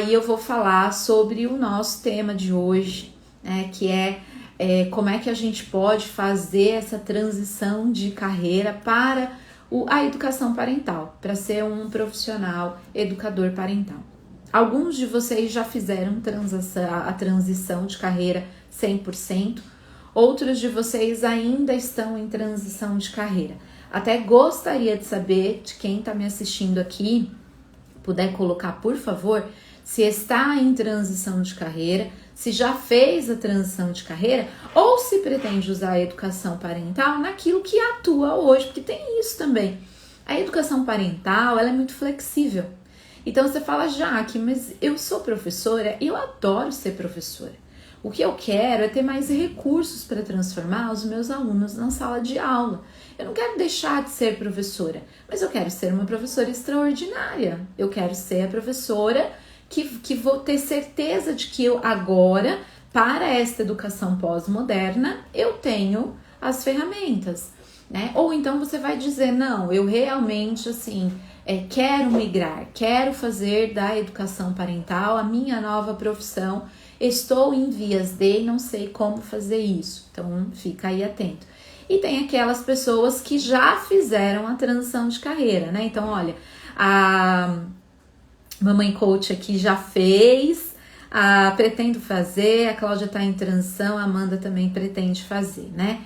Aí eu vou falar sobre o nosso tema de hoje, né, que é como é que a gente pode fazer essa transição de carreira para a educação parental, para ser um profissional educador parental. Alguns de vocês já fizeram a transição de carreira 100%, outros de vocês ainda estão em transição de carreira. Até gostaria de saber de quem está me assistindo aqui, puder colocar, por favor, se está em transição de carreira, se já fez a transição de carreira ou se pretende usar a educação parental naquilo que atua hoje, porque tem isso também. A educação parental, ela é muito flexível. Então você fala, Jaque, mas eu sou professora e eu adoro ser professora. O que eu quero é ter mais recursos para transformar os meus alunos na sala de aula. Eu não quero deixar de ser professora, mas eu quero ser uma professora extraordinária. Eu quero ser a professora que vou ter certeza de que eu agora, para esta educação pós-moderna, eu tenho as ferramentas, né? Ou então você vai dizer, não, eu realmente, assim, quero migrar, quero fazer da educação parental a minha nova profissão, estou em vias de, não sei como fazer isso. Então, fica aí atento. E tem aquelas pessoas que já fizeram a transição de carreira, né? Então, olha, a Mamãe Coach aqui já fez, pretendo fazer, a Cláudia tá em transição, a Amanda também pretende fazer, né?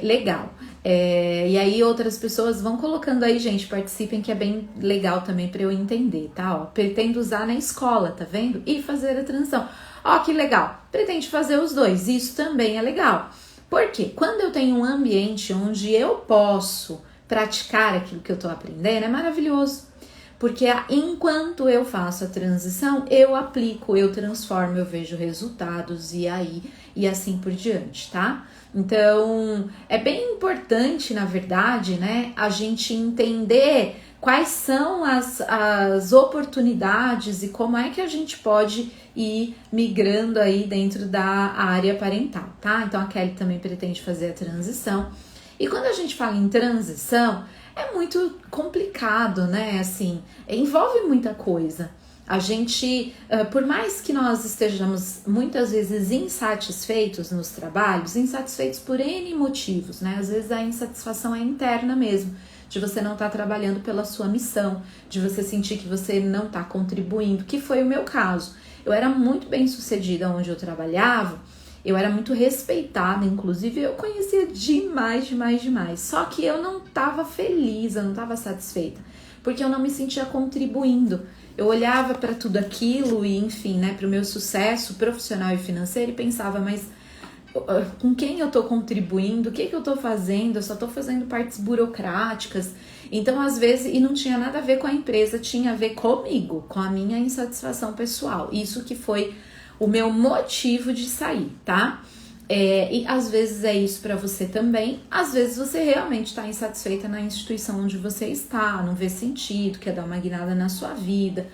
Legal. E aí outras pessoas vão colocando aí, gente, participem, que é bem legal também para eu entender, tá? Ó, pretendo usar na escola, tá vendo? E fazer a transição. Ó, que legal. Pretende fazer os dois, isso também é legal. Porque quando eu tenho um ambiente onde eu posso praticar aquilo que eu tô aprendendo, é maravilhoso. Porque enquanto eu faço a transição, eu aplico, eu transformo, eu vejo resultados e assim por diante, tá? Então, é bem importante, na verdade, né, a gente entender quais são as oportunidades e como é que a gente pode ir migrando aí dentro da área parental, tá? Então, a Kelly também pretende fazer a transição. E quando a gente fala em transição, é muito complicado, né? Assim, envolve muita coisa. A gente, por mais que nós estejamos muitas vezes insatisfeitos nos trabalhos, insatisfeitos por N motivos, né? Às vezes a insatisfação é interna mesmo, de você não estar trabalhando pela sua missão, de você sentir que você não está contribuindo, que foi o meu caso. Eu era muito bem sucedida onde eu trabalhava, eu era muito respeitada, inclusive eu conhecia demais. Só que eu não estava feliz, eu não estava satisfeita, porque eu não me sentia contribuindo. Eu olhava para tudo aquilo e, enfim, né, para o meu sucesso profissional e financeiro e pensava, mas com quem eu tô contribuindo? O que eu tô fazendo? Eu só tô fazendo partes burocráticas. Então, às vezes, e não tinha nada a ver com a empresa, tinha a ver comigo, com a minha insatisfação pessoal. Isso que foi o meu motivo de sair, tá? E às vezes é isso para você também. Às vezes você realmente está insatisfeita na instituição onde você está, não vê sentido, quer dar uma guinada na sua vida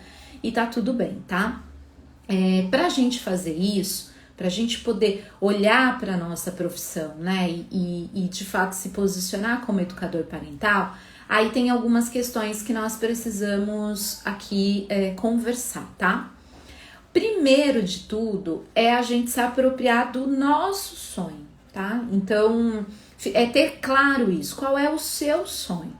e tá tudo bem, tá? Pra gente fazer isso, pra gente poder olhar para nossa profissão, né, e de fato se posicionar como educador parental, aí tem algumas questões que nós precisamos aqui conversar, tá? Primeiro de tudo é a gente se apropriar do nosso sonho, tá? Então, é ter claro isso. Qual é o seu sonho?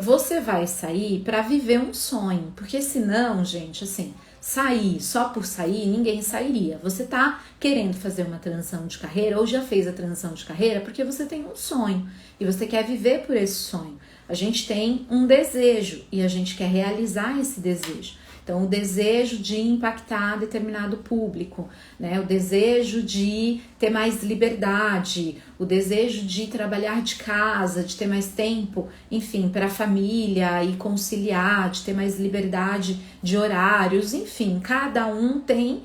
Você vai sair para viver um sonho, porque senão, gente, assim, sair só por sair, ninguém sairia. Você tá querendo fazer uma transição de carreira ou já fez a transição de carreira porque você tem um sonho e você quer viver por esse sonho. A gente tem um desejo e a gente quer realizar esse desejo. Então, o desejo de impactar determinado público, né? O desejo de ter mais liberdade, o desejo de trabalhar de casa, de ter mais tempo, enfim, para a família e conciliar, de ter mais liberdade de horários, enfim, cada um tem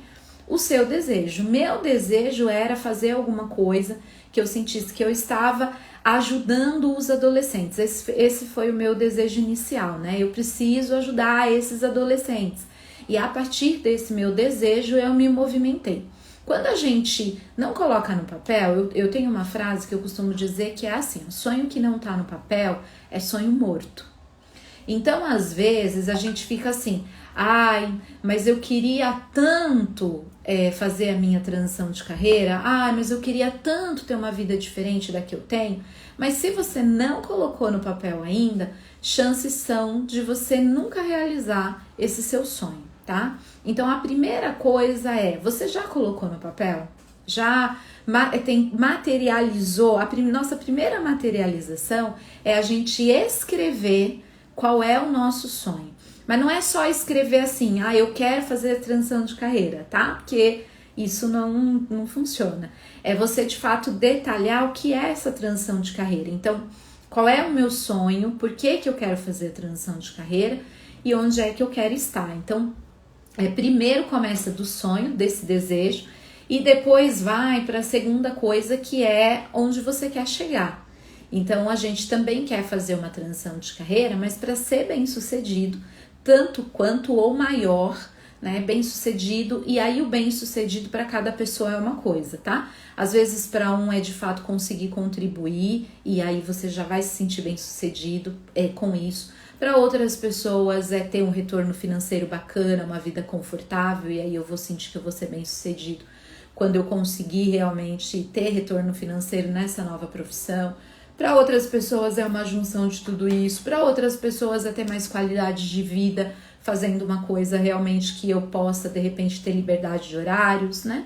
o seu desejo. Meu desejo era fazer alguma coisa que eu sentisse que eu estava ajudando os adolescentes. Esse foi o meu desejo inicial, né? Eu preciso ajudar esses adolescentes. E a partir desse meu desejo, eu me movimentei. Quando a gente não coloca no papel, eu tenho uma frase que eu costumo dizer que é assim: sonho que não tá no papel é sonho morto. Então, às vezes, a gente fica assim, ai, mas eu queria tanto fazer a minha transição de carreira, ai, mas eu queria tanto ter uma vida diferente da que eu tenho. Mas se você não colocou no papel ainda, chances são de você nunca realizar esse seu sonho, tá? Então, a primeira coisa é, você já colocou no papel? Já materializou? Nossa primeira materialização é a gente escrever qual é o nosso sonho. Mas não é só escrever assim, eu quero fazer transição de carreira, tá? Porque isso não funciona. É você, de fato, detalhar o que é essa transição de carreira. Então, qual é o meu sonho, por que eu quero fazer a transição de carreira e onde é que eu quero estar. Então, primeiro começa do sonho, desse desejo, e depois vai para a segunda coisa, que é onde você quer chegar. Então, a gente também quer fazer uma transição de carreira, mas para ser bem sucedido, tanto quanto ou maior, né, bem sucedido, e aí o bem sucedido para cada pessoa é uma coisa, tá? Às vezes para um é de fato conseguir contribuir, e aí você já vai se sentir bem sucedido com isso. Para outras pessoas é ter um retorno financeiro bacana, uma vida confortável, e aí eu vou sentir que eu vou ser bem sucedido quando eu conseguir realmente ter retorno financeiro nessa nova profissão. Para outras pessoas é uma junção de tudo isso, para outras pessoas é ter mais qualidade de vida, fazendo uma coisa realmente que eu possa, de repente, ter liberdade de horários, né?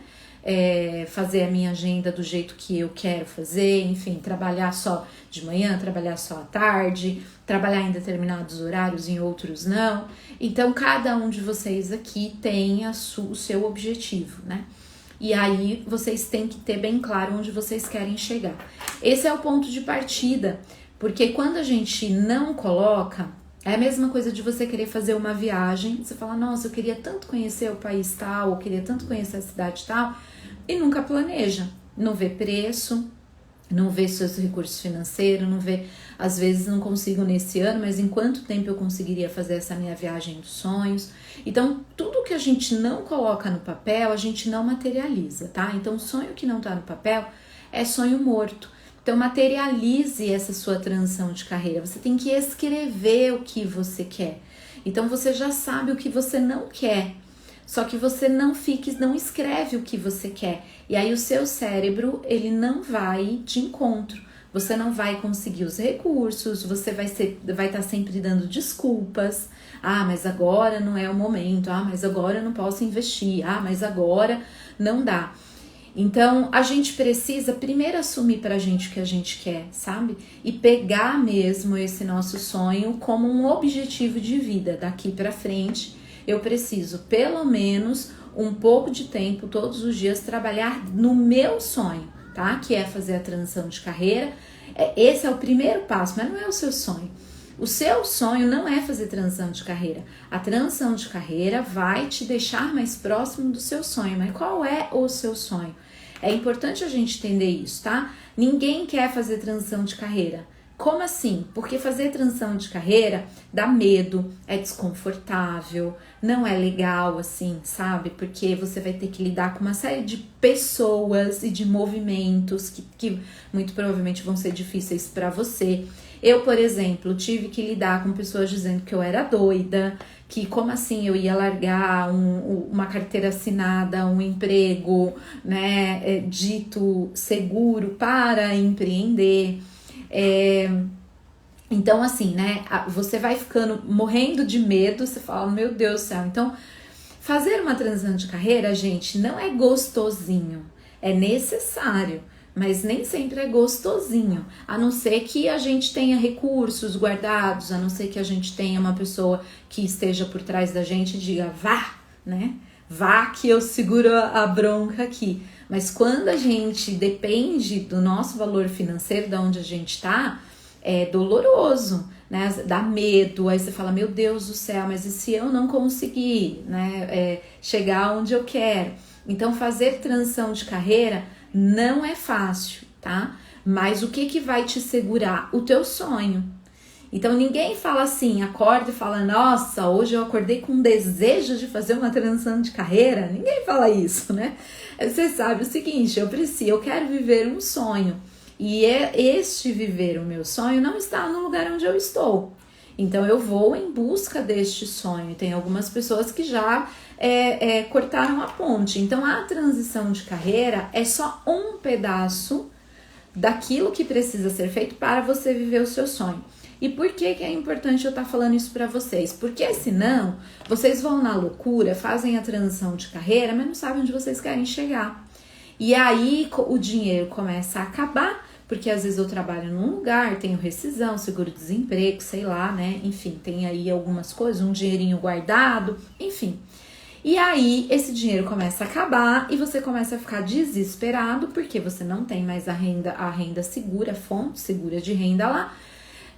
Fazer a minha agenda do jeito que eu quero fazer, enfim, trabalhar só de manhã, trabalhar só à tarde, trabalhar em determinados horários, em outros não. Então, cada um de vocês aqui tem o seu objetivo, né? E aí, vocês têm que ter bem claro onde vocês querem chegar. Esse é o ponto de partida, porque quando a gente não coloca, é a mesma coisa de você querer fazer uma viagem, você fala, nossa, eu queria tanto conhecer o país tal, eu queria tanto conhecer a cidade tal, e nunca planeja, não vê preço, não vê seus recursos financeiros, não vê, às vezes não consigo nesse ano, mas em quanto tempo eu conseguiria fazer essa minha viagem dos sonhos? Então, tudo que a gente não coloca no papel, a gente não materializa, tá? Então, sonho que não tá no papel é sonho morto. Então, materialize essa sua transição de carreira. Você tem que escrever o que você quer. Então, você já sabe o que você não quer. Só que você não escreve o que você quer. E aí o seu cérebro, ele não vai de encontro. Você não vai conseguir os recursos, você vai estar sempre dando desculpas. Mas agora não é o momento. Mas agora eu não posso investir. Mas agora não dá. Então, a gente precisa primeiro assumir pra gente o que a gente quer, sabe? E pegar mesmo esse nosso sonho como um objetivo de vida. Daqui pra frente, eu preciso pelo menos um pouco de tempo, todos os dias, trabalhar no meu sonho, tá? Que é fazer a transição de carreira. Esse é o primeiro passo, mas não é o seu sonho. O seu sonho não é fazer transição de carreira. A transição de carreira vai te deixar mais próximo do seu sonho. Mas qual é o seu sonho? É importante a gente entender isso, tá? Ninguém quer fazer transição de carreira. Como assim? Porque fazer transição de carreira dá medo, é desconfortável, não é legal assim, sabe? Porque você vai ter que lidar com uma série de pessoas e de movimentos que muito provavelmente vão ser difíceis para você. Eu, por exemplo, tive que lidar com pessoas dizendo que eu era doida, que como assim eu ia largar uma carteira assinada, um emprego, né, dito seguro para empreender. Então assim, né, você vai ficando morrendo de medo, você fala, meu Deus do céu. Então, fazer uma transição de carreira, gente, não é gostosinho, é necessário, mas nem sempre é gostosinho, a não ser que a gente tenha recursos guardados, a não ser que a gente tenha uma pessoa que esteja por trás da gente e diga, vá, né? Vá que eu seguro a bronca aqui. Mas quando a gente depende do nosso valor financeiro, de onde a gente tá, é doloroso, né? Dá medo, aí você fala, meu Deus do céu, mas e se eu não conseguir, né, chegar onde eu quero? Então, fazer transição de carreira não é fácil, tá? Mas o que vai te segurar? O teu sonho. Então, ninguém fala assim, acorda e fala, nossa, hoje eu acordei com desejo de fazer uma transição de carreira. Ninguém fala isso, né? Você sabe o seguinte, eu quero viver um sonho. E este viver o meu sonho não está no lugar onde eu estou. Então eu vou em busca deste sonho. Tem algumas pessoas que já cortaram a ponte. Então a transição de carreira é só um pedaço daquilo que precisa ser feito para você viver o seu sonho. E por que é importante eu estar falando isso para vocês? Porque senão vocês vão na loucura, fazem a transição de carreira, mas não sabem onde vocês querem chegar. E aí o dinheiro começa a acabar, porque às vezes eu trabalho num lugar, tenho rescisão, seguro-desemprego, sei lá, né? Enfim, tem aí algumas coisas, um dinheirinho guardado, enfim. E aí esse dinheiro começa a acabar e você começa a ficar desesperado, porque você não tem mais a renda segura, a fonte segura de renda lá.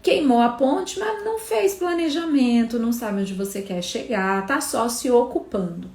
Queimou a ponte, mas não fez planejamento, não sabe onde você quer chegar, tá só se ocupando.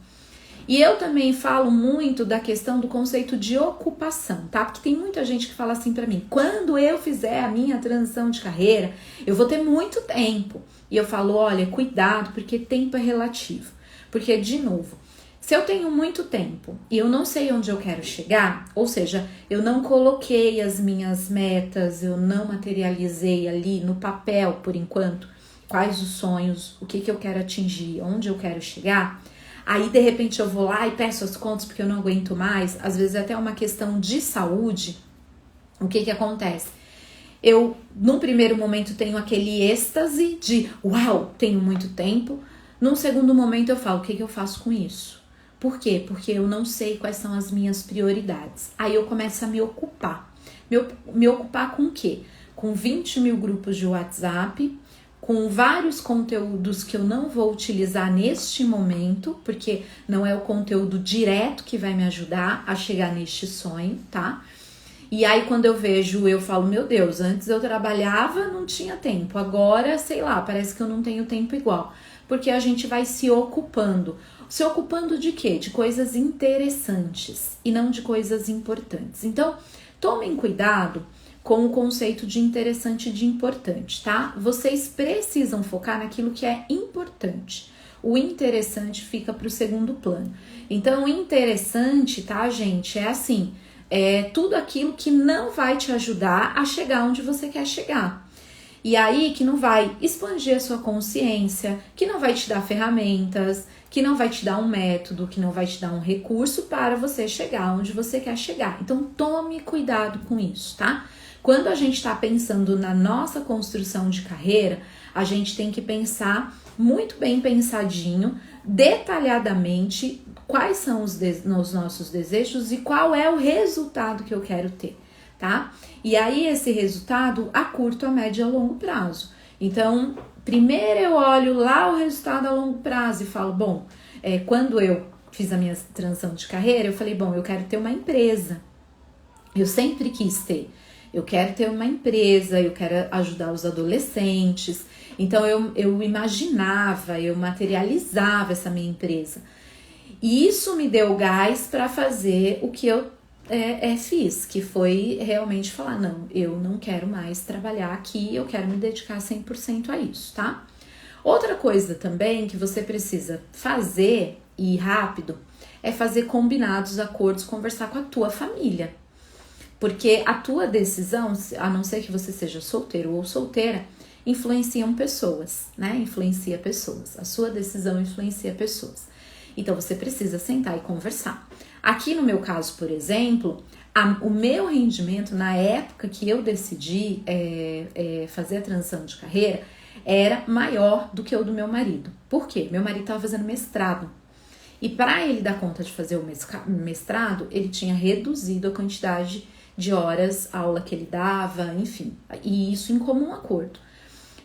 E eu também falo muito da questão do conceito de ocupação, tá? Porque tem muita gente que fala assim pra mim, quando eu fizer a minha transição de carreira, eu vou ter muito tempo. E eu falo, olha, cuidado, porque tempo é relativo. Porque, de novo, se eu tenho muito tempo e eu não sei onde eu quero chegar, ou seja, eu não coloquei as minhas metas, eu não materializei ali no papel, por enquanto, quais os sonhos, o que eu quero atingir, onde eu quero chegar, aí de repente eu vou lá e peço as contas porque eu não aguento mais, às vezes é até uma questão de saúde, o que acontece? Eu, num primeiro momento, tenho aquele êxtase de, uau, tenho muito tempo, num segundo momento eu falo, o que eu faço com isso? Por quê? Porque eu não sei quais são as minhas prioridades. Aí eu começo a me ocupar. Me ocupar com o quê? Com 20 mil grupos de WhatsApp, com vários conteúdos que eu não vou utilizar neste momento, porque não é o conteúdo direto que vai me ajudar a chegar neste sonho, tá? E aí quando eu vejo, eu falo, meu Deus, antes eu trabalhava, não tinha tempo. Agora, sei lá, parece que eu não tenho tempo igual. Porque a gente vai se ocupando. Se ocupando de quê? De coisas interessantes e não de coisas importantes. Então, tomem cuidado com o conceito de interessante e de importante, tá? Vocês precisam focar naquilo que é importante. O interessante fica para o segundo plano. Então, o interessante, tá, gente, é assim, é tudo aquilo que não vai te ajudar a chegar onde você quer chegar. E aí que não vai expandir a sua consciência, que não vai te dar ferramentas, que não vai te dar um método, que não vai te dar um recurso para você chegar onde você quer chegar. Então tome cuidado com isso, tá? Quando a gente está pensando na nossa construção de carreira, a gente tem que pensar muito bem pensadinho, detalhadamente, quais são os nossos desejos e qual é o resultado que eu quero ter. Tá? E aí esse resultado a curto, a médio e a longo prazo. Então, primeiro eu olho lá o resultado a longo prazo e falo, bom, quando eu fiz a minha transição de carreira, eu falei, bom, eu quero ter uma empresa. Eu sempre quis ter. Eu quero ter uma empresa, eu quero ajudar os adolescentes. Então, eu imaginava, eu materializava essa minha empresa. E isso me deu gás para fazer o que eu fiz, que foi realmente falar, não, eu não quero mais trabalhar aqui, eu quero me dedicar 100% a isso, tá? Outra coisa também que você precisa fazer, e rápido, é fazer combinados, acordos, conversar com a tua família. Porque a tua decisão, a não ser que você seja solteiro ou solteira, influenciam pessoas, né? Influencia pessoas. A sua decisão influencia pessoas. Então, você precisa sentar e conversar. Aqui no meu caso, por exemplo, o meu rendimento na época que eu decidi fazer a transição de carreira era maior do que o do meu marido. Por quê? Meu marido estava fazendo mestrado. E para ele dar conta de fazer o mestrado, ele tinha reduzido a quantidade de horas, aula que ele dava, enfim. E isso em comum acordo.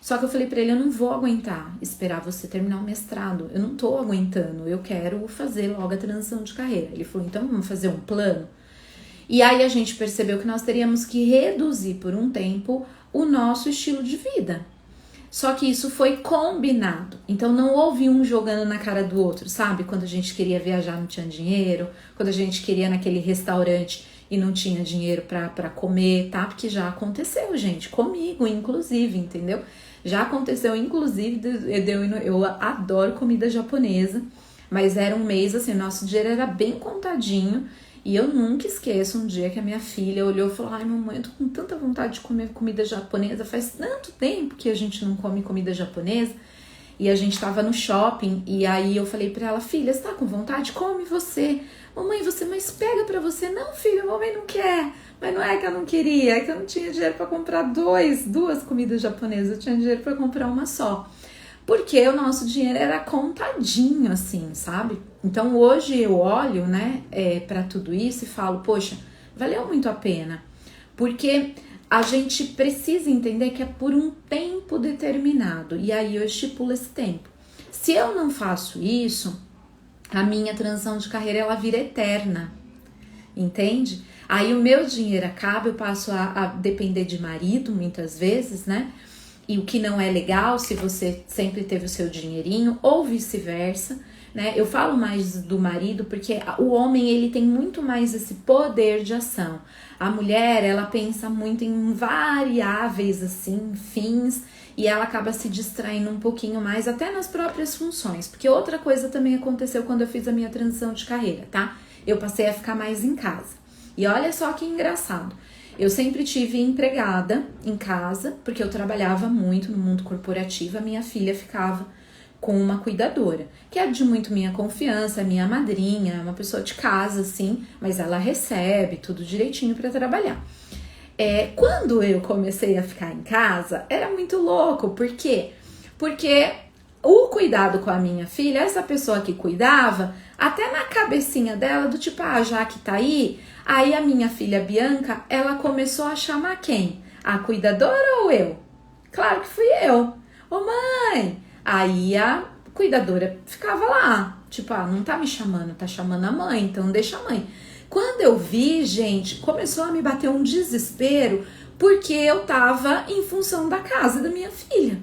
Só que eu falei pra ele, eu não vou aguentar esperar você terminar o mestrado. Eu não tô aguentando, eu quero fazer logo a transição de carreira. Ele falou, então vamos fazer um plano? E aí a gente percebeu que nós teríamos que reduzir por um tempo o nosso estilo de vida. Só que isso foi combinado. Então não houve um jogando na cara do outro, sabe? Quando a gente queria viajar não tinha dinheiro, quando a gente queria ir naquele restaurante e não tinha dinheiro pra comer, tá? Porque já aconteceu, gente, comigo, inclusive, entendeu? Já aconteceu, inclusive, eu adoro comida japonesa, mas era um mês assim, nosso dinheiro era bem contadinho E eu nunca esqueço um dia que a minha filha olhou e falou: ai, mamãe, eu tô com tanta vontade de comer comida japonesa, faz tanto tempo que a gente não come comida japonesa. E a gente tava no shopping e aí eu falei pra ela: filha, você tá com vontade? Come você. Mamãe, mas pega pra você. Não, filha, mamãe não quer. Mas não é que eu não queria, é que eu não tinha dinheiro pra comprar duas comidas japonesas, eu tinha dinheiro pra comprar uma só. Porque o nosso dinheiro era contadinho, assim, sabe? Então hoje eu olho, né, pra tudo isso e falo: poxa, valeu muito a pena. Porque a gente precisa entender que é por um tempo determinado. E aí eu estipulo esse tempo. Se eu não faço isso, a minha transição de carreira ela vira eterna. Entende? Aí o meu dinheiro acaba, eu passo a depender de marido muitas vezes, né? E o que não é legal se você sempre teve o seu dinheirinho, ou vice-versa, né? Eu falo mais do marido porque o homem, ele tem muito mais esse poder de ação. A mulher, ela pensa muito em variáveis, assim, fins, e ela acaba se distraindo um pouquinho mais, até nas próprias funções. Porque outra coisa também aconteceu quando eu fiz a minha transição de carreira, tá? Eu passei a ficar mais em casa. E olha só que engraçado. Eu sempre tive empregada em casa, porque eu trabalhava muito no mundo corporativo, a minha filha ficava com uma cuidadora, que é de muito minha confiança, minha madrinha, uma pessoa de casa, assim, mas ela recebe tudo direitinho para trabalhar. Quando eu comecei a ficar em casa, era muito louco, por quê? Porque o cuidado com a minha filha, essa pessoa que cuidava, até na cabecinha dela, do tipo, já que tá aí a minha filha Bianca, ela começou a chamar quem? A cuidadora ou eu? Claro que fui eu. Ô mãe! Aí a cuidadora ficava lá, tipo, não tá me chamando, tá chamando a mãe, então deixa a mãe. Quando eu vi, gente, começou a me bater um desespero, porque eu tava em função da casa da minha filha.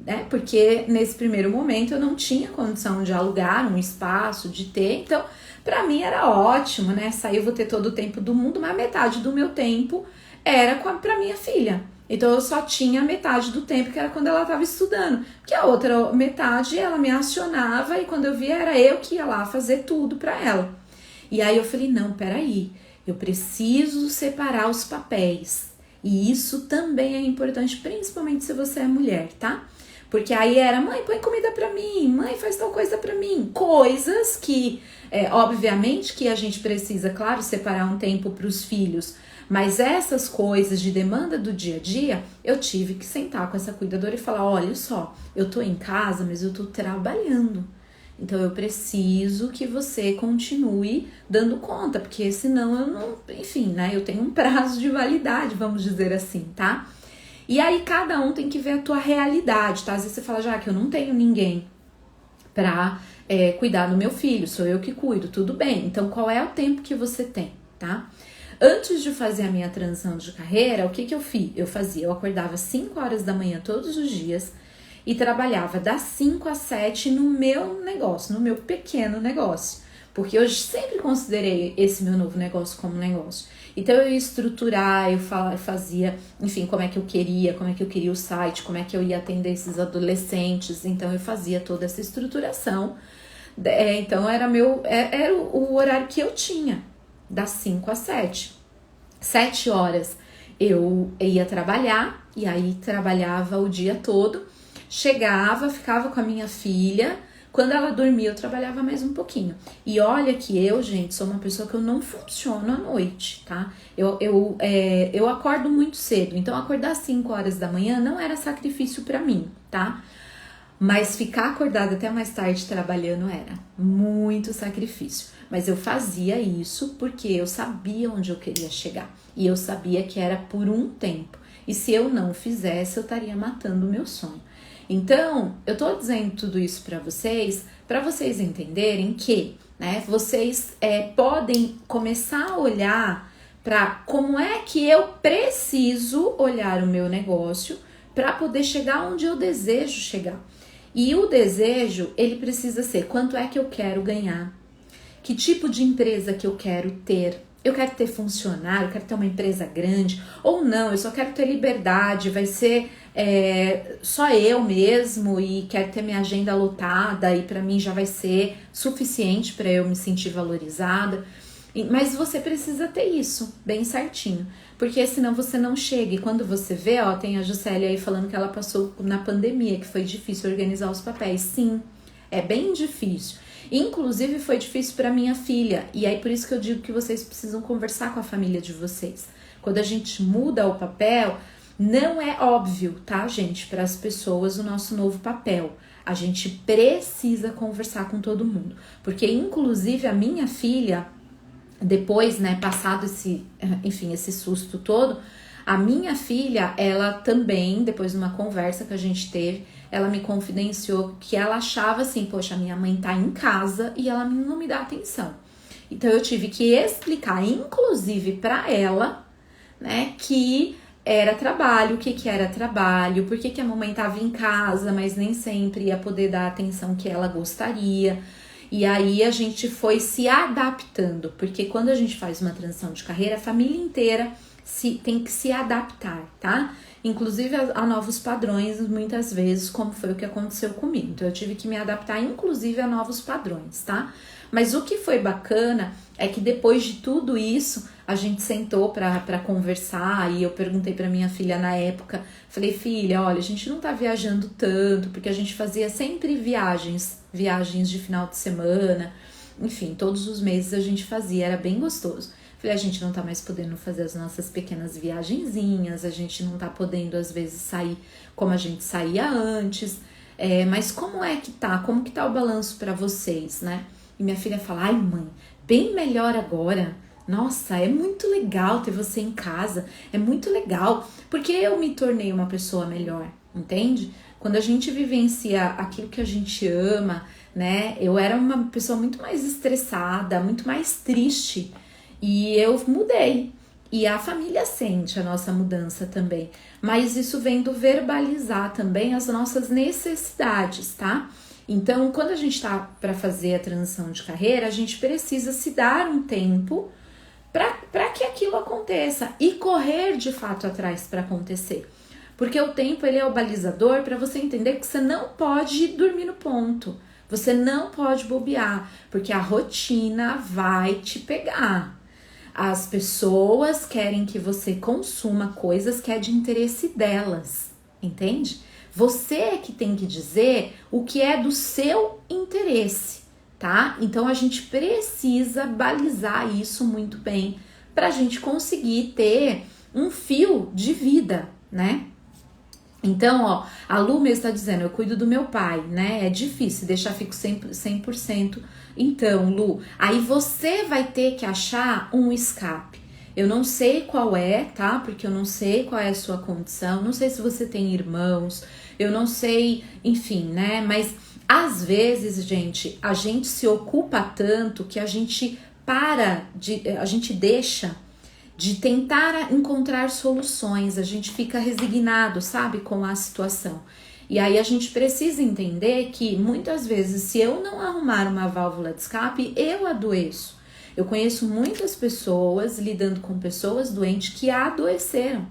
Né? Porque nesse primeiro momento eu não tinha condição de alugar um espaço, de ter, então pra mim era ótimo, né? Sair eu vou ter todo o tempo do mundo, mas metade do meu tempo era pra minha filha. Então eu só tinha metade do tempo, que era quando ela estava estudando, porque a outra metade ela me acionava e quando eu via era eu que ia lá fazer tudo pra ela. E aí eu falei: não, peraí, eu preciso separar os papéis. E isso também é importante, principalmente se você é mulher, tá? Porque aí era: mãe, põe comida pra mim, mãe, faz tal coisa pra mim. Coisas que, obviamente, que a gente precisa, claro, separar um tempo pros filhos. Mas essas coisas de demanda do dia a dia, eu tive que sentar com essa cuidadora e falar: olha só, eu tô em casa, mas eu tô trabalhando. Então eu preciso que você continue dando conta, porque senão eu não, enfim, né? Eu tenho um prazo de validade, vamos dizer assim, tá? E aí cada um tem que ver a tua realidade, tá? Às vezes você fala: já que eu não tenho ninguém pra cuidar do meu filho, sou eu que cuido, tudo bem. Então qual é o tempo que você tem, tá? Antes de fazer a minha transição de carreira, o que eu fiz? Eu acordava 5 horas da manhã todos os dias e trabalhava das 5 às 7 no meu negócio, no meu pequeno negócio. Porque eu sempre considerei esse meu novo negócio como negócio. Então eu ia estruturar, eu fazia, enfim, como é que eu queria o site, como é que eu ia atender esses adolescentes. Então eu fazia toda essa estruturação. Então era o horário que eu tinha, das 5 às 7. 7 horas eu ia trabalhar, e aí trabalhava o dia todo. Chegava, ficava com a minha filha. Quando ela dormia, eu trabalhava mais um pouquinho. E olha que eu, gente, sou uma pessoa que eu não funciono à noite, tá? Eu acordo muito cedo. Então, acordar às 5 horas da manhã não era sacrifício pra mim, tá? Mas ficar acordada até mais tarde trabalhando era muito sacrifício. Mas eu fazia isso porque eu sabia onde eu queria chegar. E eu sabia que era por um tempo. E se eu não fizesse, eu estaria matando o meu sonho. Então, eu tô dizendo tudo isso para vocês entenderem que, né, vocês podem começar a olhar para como é que eu preciso olhar o meu negócio para poder chegar onde eu desejo chegar. E o desejo, ele precisa ser: quanto é que eu quero ganhar? Que tipo de empresa que eu quero ter? Eu quero ter funcionário, eu quero ter uma empresa grande, ou não, eu só quero ter liberdade, vai ser só eu mesmo e quero ter minha agenda lotada e para mim já vai ser suficiente para eu me sentir valorizada. Mas você precisa ter isso bem certinho, porque senão você não chega. E quando você vê, ó, tem a Juscelia aí falando que ela passou na pandemia, que foi difícil organizar os papéis. Sim, é bem difícil. Inclusive foi difícil para minha filha. E aí por isso que eu digo que vocês precisam conversar com a família de vocês. Quando a gente muda o papel, não é óbvio, tá, gente, para as pessoas o nosso novo papel. A gente precisa conversar com todo mundo. Porque inclusive a minha filha, depois, né, passado esse susto todo, a minha filha, ela também, depois de uma conversa que a gente teve, ela me confidenciou que ela achava assim, poxa, minha mãe tá em casa e ela não me dá atenção. Então eu tive que explicar, inclusive para ela, né, que era trabalho, o que era trabalho, por que a mamãe tava em casa, mas nem sempre ia poder dar a atenção que ela gostaria. E aí a gente foi se adaptando, porque quando a gente faz uma transição de carreira, a família inteira tem que se adaptar, tá? Inclusive a novos padrões, muitas vezes, como foi o que aconteceu comigo. Então eu tive que me adaptar, inclusive, a novos padrões, tá? Mas o que foi bacana é que depois de tudo isso, a gente sentou para conversar e eu perguntei para minha filha na época, falei, filha, olha, a gente não tá viajando tanto, porque a gente fazia sempre viagens de final de semana, enfim, todos os meses a gente fazia, era bem gostoso. Falei, a gente não tá mais podendo fazer as nossas pequenas viagenzinhas, a gente não tá podendo, às vezes, sair como a gente saía antes, mas como é que tá? Como que tá o balanço para vocês, né? E minha filha fala, ai mãe, bem melhor agora. Nossa, é muito legal ter você em casa, é muito legal, porque eu me tornei uma pessoa melhor, entende? Quando a gente vivencia aquilo que a gente ama, né? Eu era uma pessoa muito mais estressada, muito mais triste, e eu mudei. E a família sente a nossa mudança também, mas isso vem do verbalizar também as nossas necessidades, tá? Então, quando a gente tá para fazer a transição de carreira, a gente precisa se dar um tempo para que aquilo aconteça e correr de fato atrás para acontecer. Porque o tempo, ele é o balizador para você entender que você não pode dormir no ponto, você não pode bobear, porque a rotina vai te pegar. As pessoas querem que você consuma coisas que é de interesse delas, entende? Você é que tem que dizer o que é do seu interesse, tá? Então a gente precisa balizar isso muito bem para a gente conseguir ter um fio de vida, né? Então, ó, a Lu mesmo está dizendo, eu cuido do meu pai, né? É difícil deixar fico 100%. Então, Lu, aí você vai ter que achar um escape. Eu não sei qual é, tá? Porque eu não sei qual é a sua condição, não sei se você tem irmãos, eu não sei, enfim, né? Mas às vezes, gente, a gente se ocupa tanto que a gente a gente deixa de tentar encontrar soluções, a gente fica resignado, sabe, com a situação. E aí a gente precisa entender que muitas vezes, se eu não arrumar uma válvula de escape, eu adoeço. Eu conheço muitas pessoas lidando com pessoas doentes que adoeceram.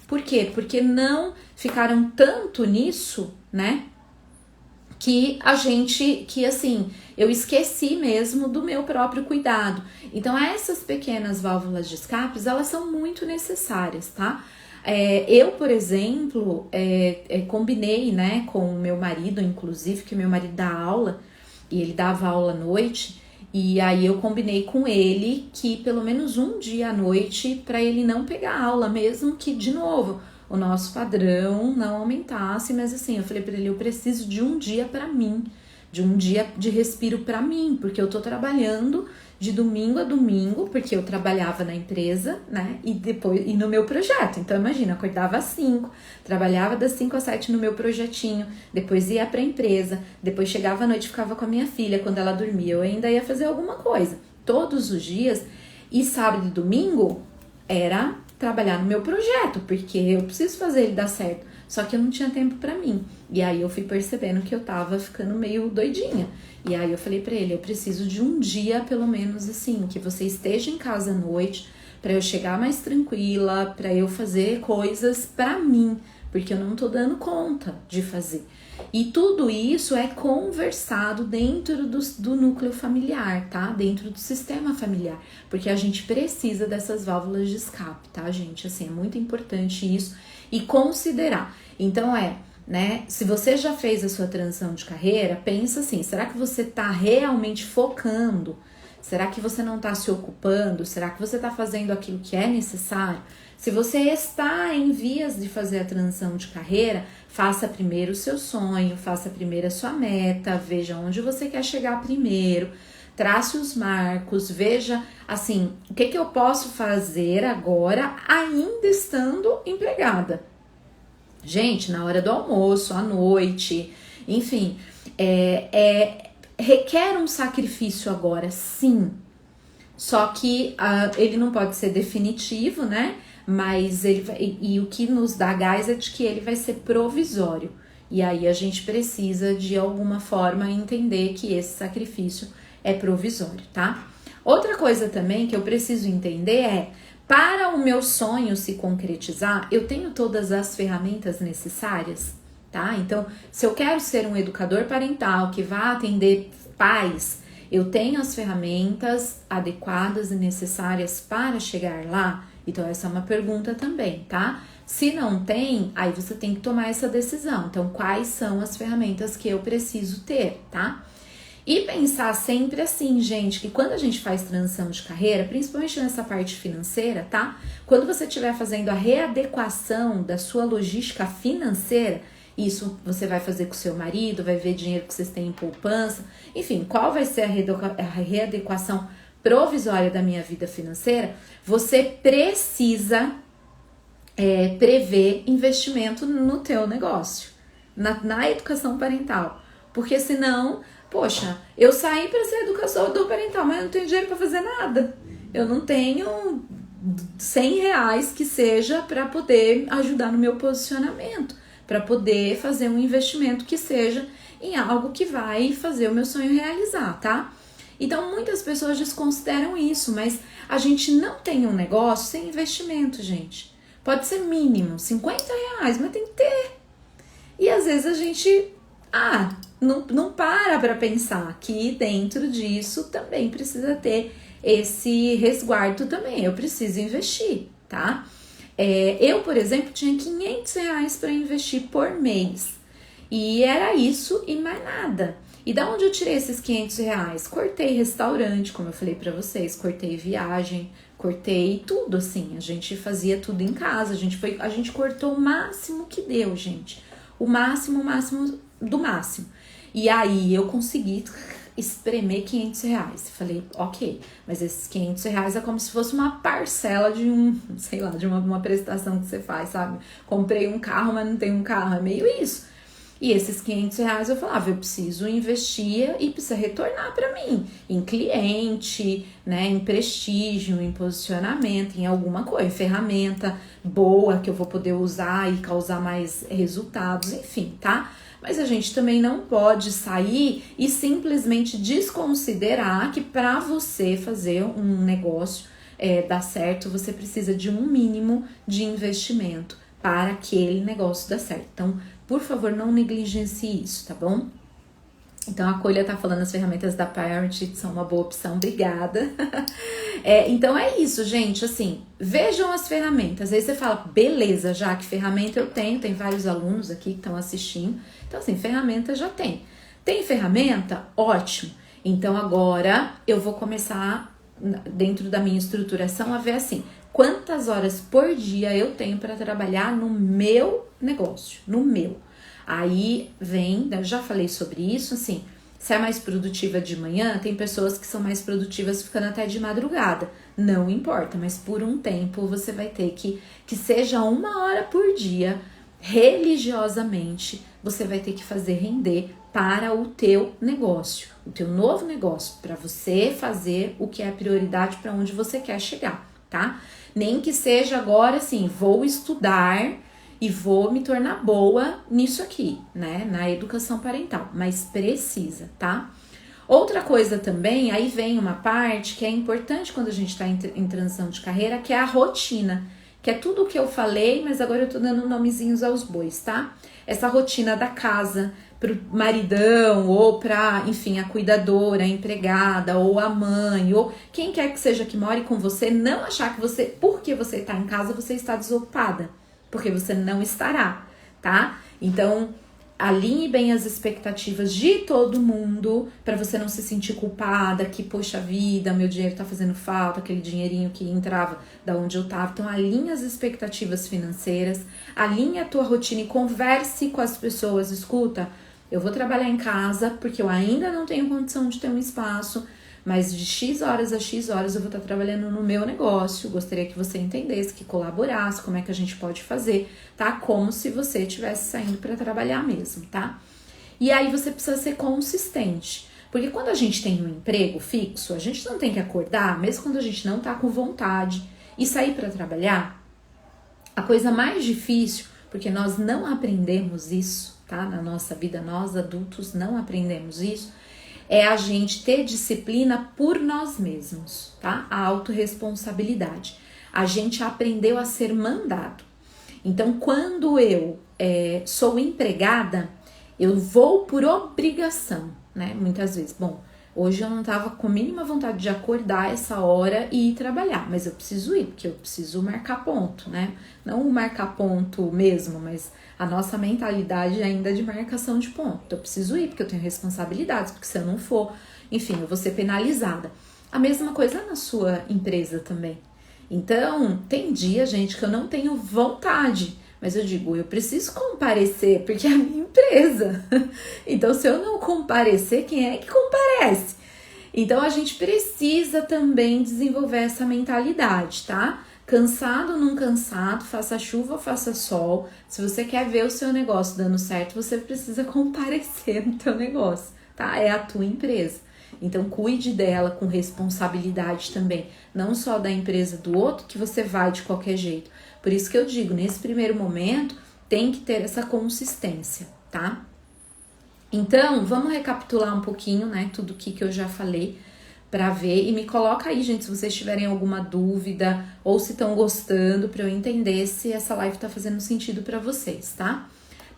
Por quê? Porque não ficaram tanto nisso, né? Que assim, eu esqueci mesmo do meu próprio cuidado. Então, essas pequenas válvulas de escape, elas são muito necessárias, tá? Eu, por exemplo, combinei, né, com o meu marido, inclusive, que meu marido dá aula, e ele dava aula à noite, e aí eu combinei com ele que pelo menos um dia à noite, para ele não pegar aula, mesmo que, de novo, o nosso padrão não aumentasse, mas assim, eu falei pra ele, eu preciso de um dia pra mim, de um dia de respiro pra mim, porque eu tô trabalhando de domingo a domingo, porque eu trabalhava na empresa, né, e no meu projeto. Então, imagina, eu acordava às 5, trabalhava das 5 às 7 no meu projetinho, depois ia pra empresa, depois chegava à noite e ficava com a minha filha, quando ela dormia, eu ainda ia fazer alguma coisa, todos os dias, e sábado e domingo era trabalhar no meu projeto, porque eu preciso fazer ele dar certo, só que eu não tinha tempo pra mim, e aí eu fui percebendo que eu tava ficando meio doidinha, e aí eu falei pra ele, eu preciso de um dia, pelo menos assim, que você esteja em casa à noite, pra eu chegar mais tranquila, pra eu fazer coisas pra mim, porque eu não tô dando conta de fazer. E tudo isso é conversado dentro do núcleo familiar, tá? Dentro do sistema familiar, porque a gente precisa dessas válvulas de escape, tá, gente? Assim, é muito importante isso e considerar. Então, né? Se você já fez a sua transição de carreira, pensa assim, será que você tá realmente focando? Será que você não está se ocupando? Será que você está fazendo aquilo que é necessário? Se você está em vias de fazer a transição de carreira, faça primeiro o seu sonho, faça primeiro a sua meta, veja onde você quer chegar primeiro, trace os marcos, veja assim, o que eu posso fazer agora ainda estando empregada. Gente, na hora do almoço, à noite, enfim, requer um sacrifício agora, sim. Só que ele não pode ser definitivo, né? Mas e o que nos dá gás é de que ele vai ser provisório. E aí a gente precisa, de alguma forma, entender que esse sacrifício é provisório, tá? Outra coisa também que eu preciso entender é, para o meu sonho se concretizar, eu tenho todas as ferramentas necessárias, tá? Então, se eu quero ser um educador parental que vá atender pais, eu tenho as ferramentas adequadas e necessárias para chegar lá? Então, essa é uma pergunta também, tá? Se não tem, aí você tem que tomar essa decisão. Então, quais são as ferramentas que eu preciso ter, tá? E pensar sempre assim, gente, que quando a gente faz transição de carreira, principalmente nessa parte financeira, tá? Quando você estiver fazendo a readequação da sua logística financeira, isso você vai fazer com o seu marido, vai ver dinheiro que vocês têm em poupança, enfim, qual vai ser a readequação provisória da minha vida financeira, você precisa prever investimento no teu negócio, na educação parental, porque senão, poxa, eu saí para ser educador parental, mas eu não tenho dinheiro para fazer nada, eu não tenho 100 reais que seja para poder ajudar no meu posicionamento, para poder fazer um investimento que seja em algo que vai fazer o meu sonho realizar, tá? Então, muitas pessoas desconsideram isso, mas a gente não tem um negócio sem investimento, gente. Pode ser mínimo, 50 reais, mas tem que ter. E às vezes a gente não para pensar que dentro disso também precisa ter esse resguardo também. Eu preciso investir, tá? Eu, por exemplo, tinha 500 reais para investir por mês. E era isso e mais nada. E da onde eu tirei esses 500 reais? Cortei restaurante, como eu falei pra vocês, cortei viagem, cortei tudo assim. A gente fazia tudo em casa, a gente cortou o máximo que deu, gente. O máximo do máximo. E aí eu consegui espremer 500 reais. Falei, ok, mas esses 500 reais é como se fosse uma parcela de de uma prestação que você faz, sabe? Comprei um carro, mas não tenho um carro, é meio isso. E esses 500 reais eu falava, eu preciso investir e precisa retornar para mim, em cliente, né, em prestígio, em posicionamento, em alguma coisa, ferramenta boa que eu vou poder usar e causar mais resultados, enfim, tá? Mas a gente também não pode sair e simplesmente desconsiderar que para você fazer um negócio dar certo, você precisa de um mínimo de investimento para aquele negócio dar certo. Então, por favor, não negligencie isso, tá bom? Então, a Colha tá falando, as ferramentas da Parent são uma boa opção, obrigada. Então, é isso, gente, assim, vejam as ferramentas. Aí você fala, beleza, já que ferramenta eu tenho, tem vários alunos aqui que estão assistindo. Então, assim, ferramenta já tem. Tem ferramenta? Ótimo. Então, agora eu vou começar, dentro da minha estruturação, a ver assim, quantas horas por dia eu tenho para trabalhar no meu negócio, no meu. Aí vem, eu já falei sobre isso, assim, se é mais produtiva de manhã, tem pessoas que são mais produtivas ficando até de madrugada. Não importa, mas por um tempo você vai ter que seja 1 hora por dia, religiosamente, você vai ter que fazer render para o teu negócio, o teu novo negócio, para você fazer o que é prioridade para onde você quer chegar, tá? Nem que seja agora assim, vou estudar e vou me tornar boa nisso aqui, né? Na educação parental, mas precisa, tá? Outra coisa também, aí vem uma parte que é importante quando a gente tá em transição de carreira, que é a rotina, que é tudo o que eu falei, mas agora eu tô dando nomezinhos aos bois, tá? Essa rotina da casa, pro maridão, ou pra, enfim, a cuidadora, a empregada, ou a mãe, ou quem quer que seja que more com você, não achar que você, porque você tá em casa, você está desocupada, porque você não estará, tá? Então, alinhe bem as expectativas de todo mundo, para você não se sentir culpada, que, poxa vida, meu dinheiro tá fazendo falta, aquele dinheirinho que entrava da onde eu tava. Então, alinhe as expectativas financeiras, alinhe a tua rotina e converse com as pessoas. Escuta, eu vou trabalhar em casa porque eu ainda não tenho condição de ter um espaço, mas de X horas a X horas eu vou estar trabalhando no meu negócio. Gostaria que você entendesse, que colaborasse, como é que a gente pode fazer, tá? Como se você estivesse saindo para trabalhar mesmo, tá? E aí você precisa ser consistente, porque quando a gente tem um emprego fixo, a gente não tem que acordar, mesmo quando a gente não tá com vontade, e sair para trabalhar. A coisa mais difícil, porque nós não aprendemos isso, tá? Na nossa vida, nós adultos não aprendemos isso, é a gente ter disciplina por nós mesmos, tá? A autorresponsabilidade. A gente aprendeu a ser mandado. Então, quando eu sou empregada, eu vou por obrigação, né? Muitas vezes. Bom, hoje eu não tava com a mínima vontade de acordar essa hora e ir trabalhar, mas eu preciso ir, porque eu preciso marcar ponto, né? Não marcar ponto mesmo, mas a nossa mentalidade ainda é de marcação de ponto. Eu preciso ir, porque eu tenho responsabilidades, porque se eu não for, enfim, eu vou ser penalizada. A mesma coisa na sua empresa também. Então, tem dia, gente, que eu não tenho vontade, mas eu digo, eu preciso comparecer, porque é a minha empresa. Então, se eu não comparecer, quem é que comparece? Então, a gente precisa também desenvolver essa mentalidade, tá? Cansado ou não cansado, faça chuva ou faça sol, se você quer ver o seu negócio dando certo, você precisa comparecer no teu negócio, tá? É a tua empresa. Então, cuide dela com responsabilidade também, não só da empresa do outro, que você vai de qualquer jeito. Por isso que eu digo, nesse primeiro momento, tem que ter essa consistência, tá? Então, vamos recapitular um pouquinho, né, tudo que eu já falei, para ver, e me coloca aí, gente, se vocês tiverem alguma dúvida ou se estão gostando, para eu entender se essa live tá fazendo sentido para vocês, tá?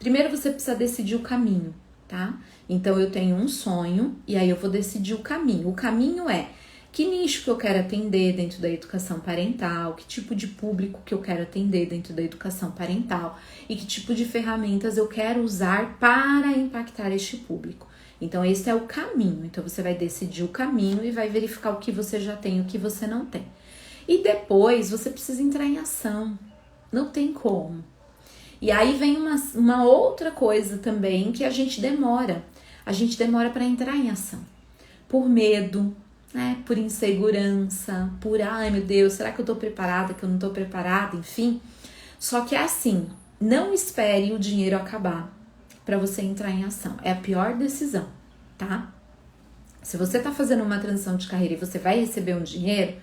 Primeiro você precisa decidir o caminho, tá? Então eu tenho um sonho e aí eu vou decidir o caminho. O caminho é que nicho que eu quero atender dentro da educação parental, que tipo de público que eu quero atender dentro da educação parental e que tipo de ferramentas eu quero usar para impactar este público. Então, esse é o caminho. Então, você vai decidir o caminho e vai verificar o que você já tem e o que você não tem. E depois, você precisa entrar em ação. Não tem como. E aí vem uma outra coisa também que a gente demora. A gente demora para entrar em ação. Por medo, né? Por insegurança, por, ai meu Deus, será que eu tô preparada, que eu não tô preparada, enfim. Só que é assim, não espere o dinheiro acabar para você entrar em ação. É a pior decisão, tá? Se você tá fazendo uma transição de carreira e você vai receber um dinheiro,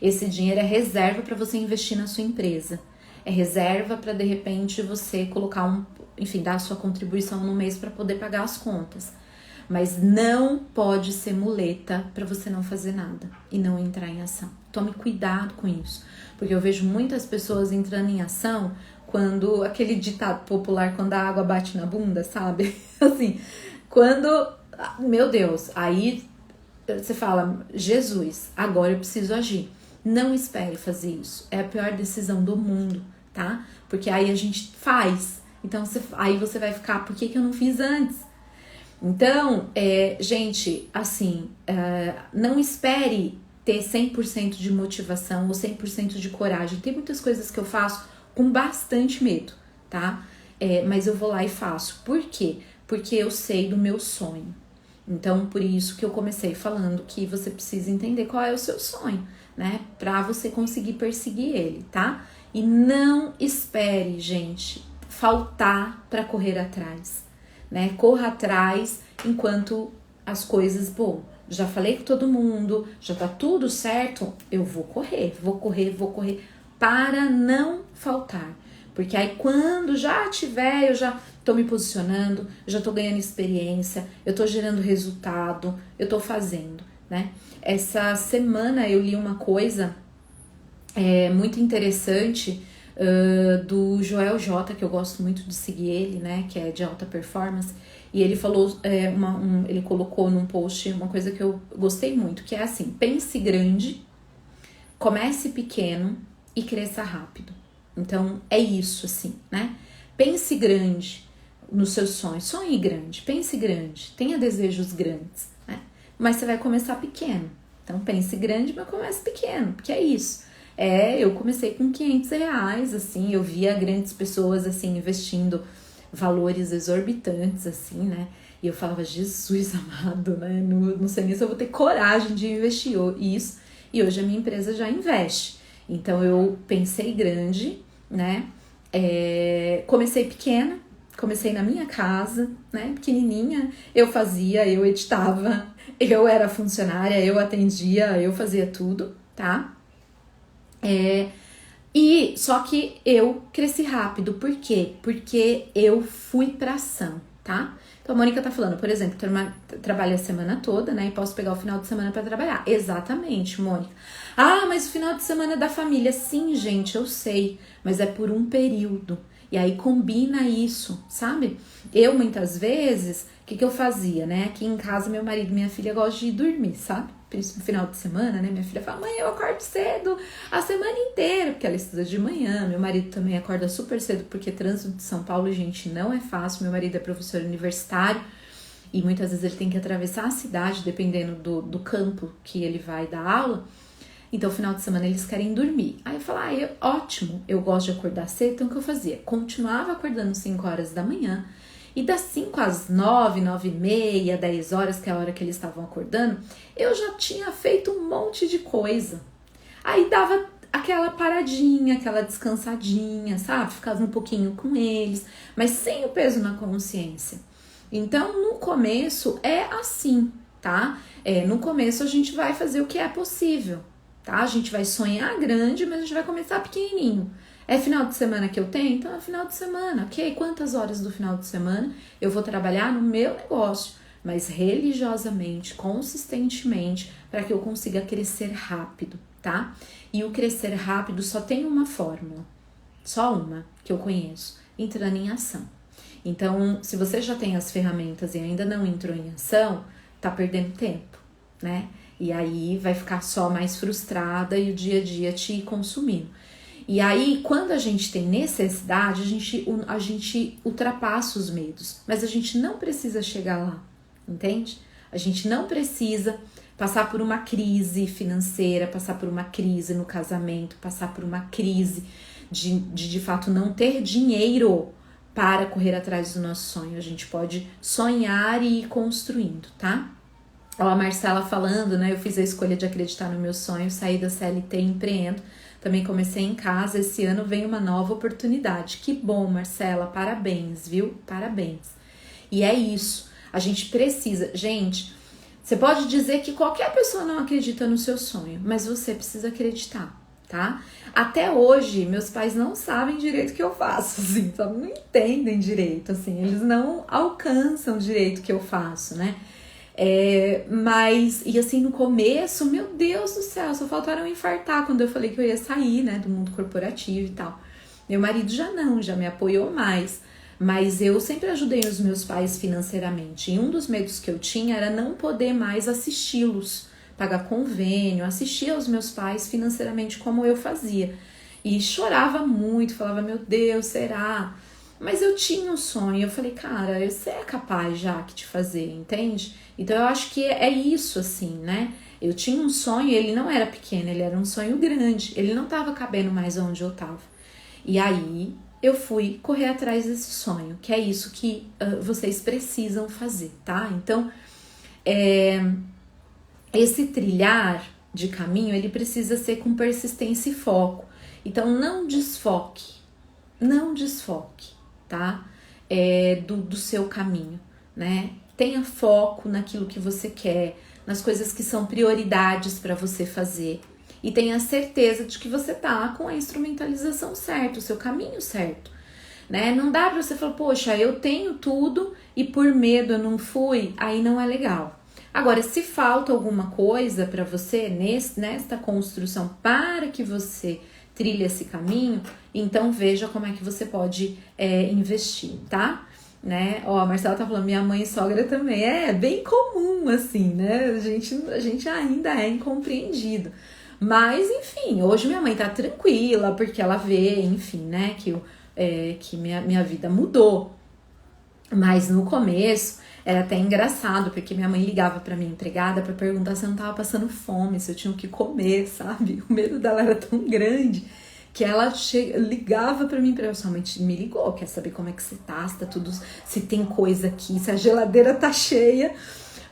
esse dinheiro é reserva para você investir na sua empresa. É reserva para, de repente, você colocar enfim, dar a sua contribuição no mês para poder pagar as contas. Mas não pode ser muleta para você não fazer nada e não entrar em ação. Tome cuidado com isso, porque eu vejo muitas pessoas entrando em ação quando, aquele ditado popular, quando a água bate na bunda, sabe? Assim, quando, meu Deus, aí você fala, Jesus, agora eu preciso agir. Não espere fazer isso, é a pior decisão do mundo, tá? Porque aí a gente faz, então aí você vai ficar, por que eu não fiz antes? Então, gente, assim, não espere ter 100% de motivação ou 100% de coragem. Tem muitas coisas que eu faço com bastante medo, tá? Mas eu vou lá e faço. Por quê? Porque eu sei do meu sonho. Então, por isso que eu comecei falando que você precisa entender qual é o seu sonho, né? Pra você conseguir perseguir ele, tá? E não espere, gente, faltar pra correr atrás, né? Corra atrás enquanto as coisas, bom, já falei com todo mundo, já tá tudo certo, eu vou correr para não faltar. Porque aí quando já tiver, eu já tô me posicionando, já tô ganhando experiência, eu tô gerando resultado, eu tô fazendo, né? Essa semana eu li uma coisa muito interessante do Joel J, que eu gosto muito de seguir ele, né? Que é de alta performance. E ele falou, ele colocou num post uma coisa que eu gostei muito, que é assim: pense grande, comece pequeno e cresça rápido. Então, é isso, assim, né? Pense grande nos seus sonhos, sonhe grande, pense grande, tenha desejos grandes, né? Mas você vai começar pequeno. Então, pense grande, mas comece pequeno, porque é isso. Eu comecei com R$500, assim, eu via grandes pessoas, assim, investindo valores exorbitantes, assim, né? E eu falava, Jesus amado, né? Não sei nem se eu vou ter coragem de investir isso. E hoje a minha empresa já investe. Então, eu pensei grande, né? Comecei pequena, comecei na minha casa, né? Pequenininha, eu fazia, eu editava, eu era funcionária, eu atendia, eu fazia tudo, tá? E só que eu cresci rápido, por quê? Porque eu fui pra ação, tá? Então a Mônica tá falando, por exemplo, trabalho a semana toda, né? E posso pegar o final de semana pra trabalhar. Exatamente, Mônica. Ah, mas o final de semana é da família. Sim, gente, eu sei, mas é por um período. E aí combina isso, sabe? Eu, muitas vezes, o que eu fazia, né? Aqui em casa, meu marido e minha filha gostam de dormir, sabe? No final de semana, né? Minha filha fala, mãe, eu acordo cedo a semana inteira, porque ela estuda de manhã. Meu marido também acorda super cedo, porque trânsito de São Paulo, gente, não é fácil. Meu marido é professor universitário e muitas vezes ele tem que atravessar a cidade, dependendo do campo que ele vai dar aula. Então, final de semana, eles querem dormir. Aí eu falo, ótimo, eu gosto de acordar cedo. Então, o que eu fazia? Continuava acordando 5 horas da manhã. E das 5 às 9, 9 e meia, 10 horas, que é a hora que eles estavam acordando, eu já tinha feito um monte de coisa. Aí dava aquela paradinha, aquela descansadinha, sabe? Ficava um pouquinho com eles, mas sem o peso na consciência. Então, no começo é assim, tá? No começo a gente vai fazer o que é possível, tá? A gente vai sonhar grande, mas a gente vai começar pequenininho. É final de semana que eu tenho? Então é final de semana, ok? Quantas horas do final de semana eu vou trabalhar no meu negócio, mas religiosamente, consistentemente, para que eu consiga crescer rápido, tá? E o crescer rápido só tem uma fórmula, só uma que eu conheço, entrando em ação. Então, se você já tem as ferramentas e ainda não entrou em ação, tá perdendo tempo, né? E aí vai ficar só mais frustrada e o dia a dia te consumindo. E aí, quando a gente tem necessidade, a gente ultrapassa os medos. Mas a gente não precisa chegar lá, entende? A gente não precisa passar por uma crise financeira, passar por uma crise no casamento, passar por uma crise de fato não ter dinheiro para correr atrás do nosso sonho. A gente pode sonhar e ir construindo, tá? Ó, a Marcela falando, né? Eu fiz a escolha de acreditar no meu sonho, saí da CLT e empreendo. Também comecei em casa, esse ano vem uma nova oportunidade. Que bom, Marcela, parabéns, viu? Parabéns. E é isso, a gente precisa... Gente, você pode dizer que qualquer pessoa não acredita no seu sonho, mas você precisa acreditar, tá? Até hoje, meus pais não sabem direito o que eu faço, assim, só não entendem direito, assim, eles não alcançam direito o que eu faço, né? Mas, e assim, no começo, meu Deus do céu, só faltaram infartar quando eu falei que eu ia sair, né, do mundo corporativo e tal. Meu marido já me apoiou mais, mas eu sempre ajudei os meus pais financeiramente. E um dos medos que eu tinha era não poder mais assisti-los, pagar convênio, assistir aos meus pais financeiramente como eu fazia. E chorava muito, falava, meu Deus, será? Mas eu tinha um sonho, eu falei, cara, você é capaz já de fazer, entende? Então eu acho que é isso, assim, né? Eu tinha um sonho, ele não era pequeno, ele era um sonho grande, ele não tava cabendo mais onde eu tava. E aí eu fui correr atrás desse sonho, que é isso que vocês precisam fazer, tá? Então, esse trilhar de caminho, ele precisa ser com persistência e foco. Então não desfoque, tá? Do seu caminho, né? Tenha foco naquilo que você quer, nas coisas que são prioridades para você fazer. E tenha certeza de que você tá com a instrumentalização certa, o seu caminho certo, né? Não dá pra você falar, poxa, eu tenho tudo e por medo eu não fui, aí não é legal. Agora, se falta alguma coisa para você nesta construção para que você trilhe esse caminho, então veja como é que você pode investir, tá? né? Ó, a Marcela tá falando, minha mãe e sogra também. É bem comum, assim, né? A gente ainda é incompreendido. Mas, enfim, hoje minha mãe tá tranquila, porque ela vê, enfim, né, que minha vida mudou. Mas no começo era até engraçado, porque minha mãe ligava pra minha empregada pra perguntar se eu não tava passando fome, se eu tinha o que comer, sabe? O medo dela era tão grande que ela ligava pra mim, sua mãe me ligou, quer saber como é que você tá, se tá tudo, se tem coisa aqui, se a geladeira tá cheia.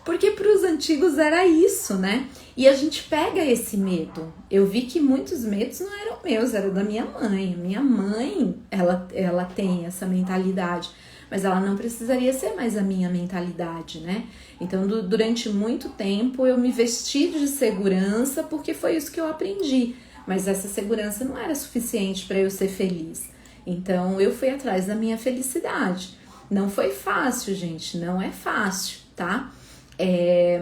Porque para os antigos era isso, né? E a gente pega esse medo. Eu vi que muitos medos não eram meus, era da minha mãe. Minha mãe, ela tem essa mentalidade, mas ela não precisaria ser mais a minha mentalidade, né? Então, durante muito tempo, eu me vesti de segurança porque foi isso que eu aprendi. Mas essa segurança não era suficiente para eu ser feliz. Então, eu fui atrás da minha felicidade. Não foi fácil, gente, não é fácil, tá?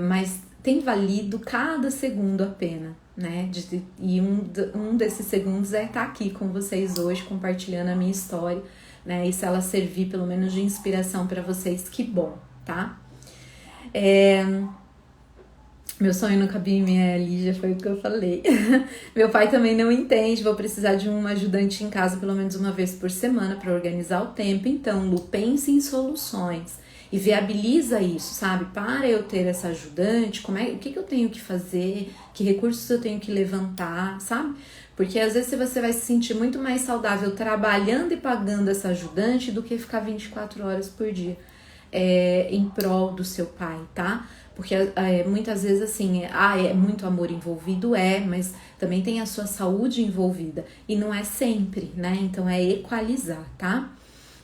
Mas tem valido cada segundo a pena, né? E um desses segundos é estar aqui com vocês hoje, compartilhando a minha história, né? E se ela servir pelo menos de inspiração para vocês, que bom, tá? Meu sonho nunca cabia em minha Lígia, foi o que eu falei. Meu pai também não entende, vou precisar de um ajudante em casa pelo menos uma vez por semana para organizar o tempo. Então, Lu, pense em soluções e viabiliza isso, sabe? Para eu ter essa ajudante, o que eu tenho que fazer, que recursos eu tenho que levantar, sabe? Porque às vezes você vai se sentir muito mais saudável trabalhando e pagando essa ajudante do que ficar 24 horas por dia em prol do seu pai, tá? Porque muitas vezes assim, é muito amor envolvido, mas também tem a sua saúde envolvida e não é sempre, né? Então é equalizar, tá?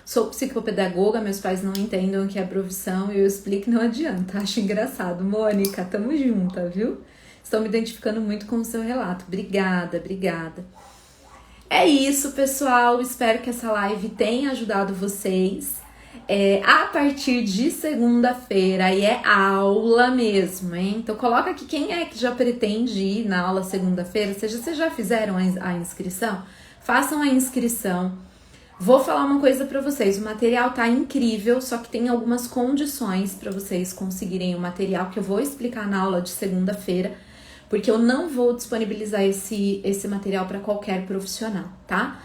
Sou psicopedagoga, meus pais não entendem o que é profissão e eu explico que não adianta. Acho engraçado. Mônica, tamo junta, viu? Estou me identificando muito com o seu relato. Obrigada, obrigada. É isso, pessoal. Espero que essa live tenha ajudado vocês. A partir de segunda-feira, aí é aula mesmo, hein? Então coloca aqui quem é que já pretende ir na aula segunda-feira. Vocês já fizeram a inscrição? Façam a inscrição. Vou falar uma coisa pra vocês, o material tá incrível, só que tem algumas condições pra vocês conseguirem o material que eu vou explicar na aula de segunda-feira, porque eu não vou disponibilizar esse material para qualquer profissional, tá?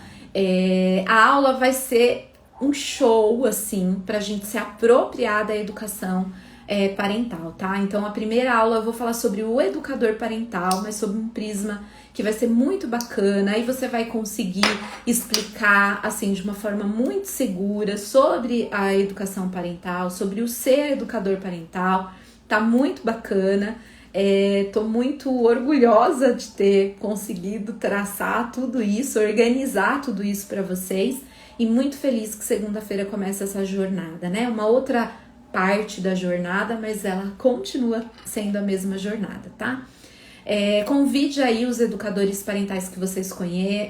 A aula vai ser um show, assim, pra gente se apropriar da educação parental, tá? Então, a primeira aula eu vou falar sobre o educador parental, mas sob um prisma que vai ser muito bacana. Aí você vai conseguir explicar, assim, de uma forma muito segura sobre a educação parental, sobre o ser educador parental. Tá muito bacana. Tô muito orgulhosa de ter conseguido traçar tudo isso, organizar tudo isso para vocês. E muito feliz que segunda-feira começa essa jornada, né? Uma outra parte da jornada, mas ela continua sendo a mesma jornada, tá? Convide aí os educadores parentais que vocês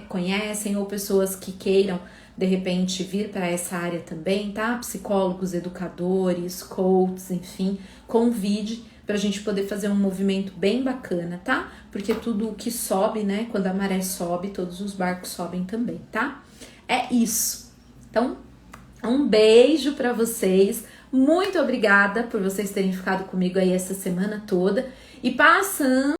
conhecem ou pessoas que queiram, de repente, vir para essa área também, tá? Psicólogos, educadores, coaches, enfim, convide para a gente poder fazer um movimento bem bacana, tá? Porque tudo que sobe, né? Quando a maré sobe, todos os barcos sobem também, tá? É isso. Então, um beijo para vocês. Muito obrigada por vocês terem ficado comigo aí essa semana toda. E passando